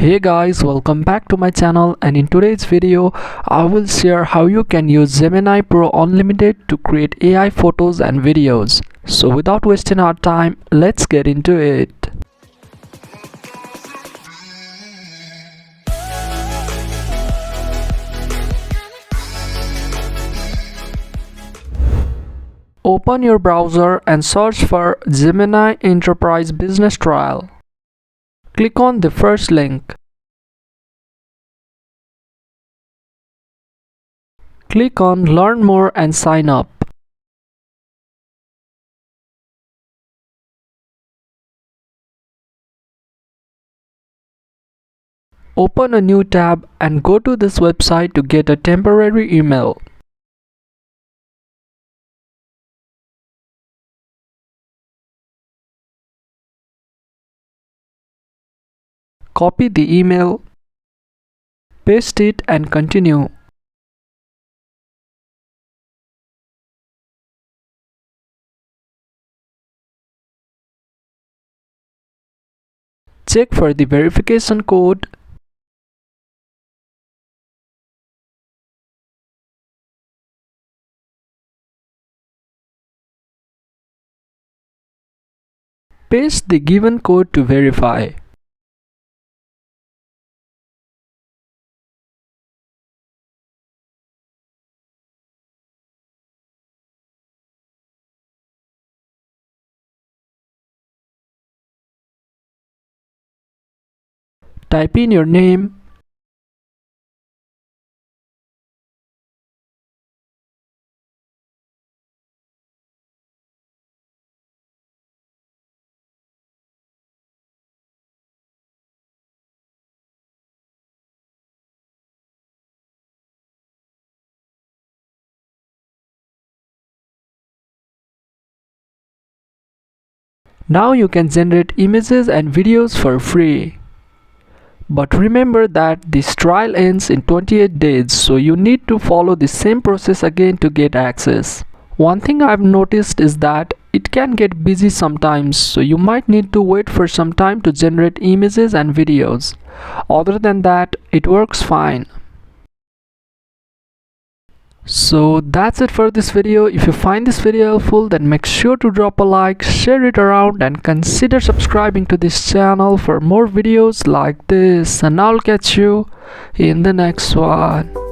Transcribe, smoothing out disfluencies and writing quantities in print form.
Hey guys, welcome back to my channel, and in today's video I will share how you can use Gemini Pro Unlimited to create AI photos and videos. So without wasting our time, let's get into it. Open your browser and search for Gemini Enterprise Business Trial. Click on the first link. Click on Learn More and sign up. Open a new tab and go to this website to get a temporary email. Copy the email, paste it and continue. Check for the verification code. Paste the given code to verify. Type in your name, now you can generate images and videos for free. But remember that this trial ends in 28 days, so you need to follow the same process again to get access. One thing I've noticed is that it can get busy sometimes, so you might need to wait for some time to generate images and videos. Other than that, it works fine. So that's it for this video. If you find this video helpful, then make sure to drop a like, share it around, and consider subscribing to this channel for more videos like this, and I'll catch you in the next one.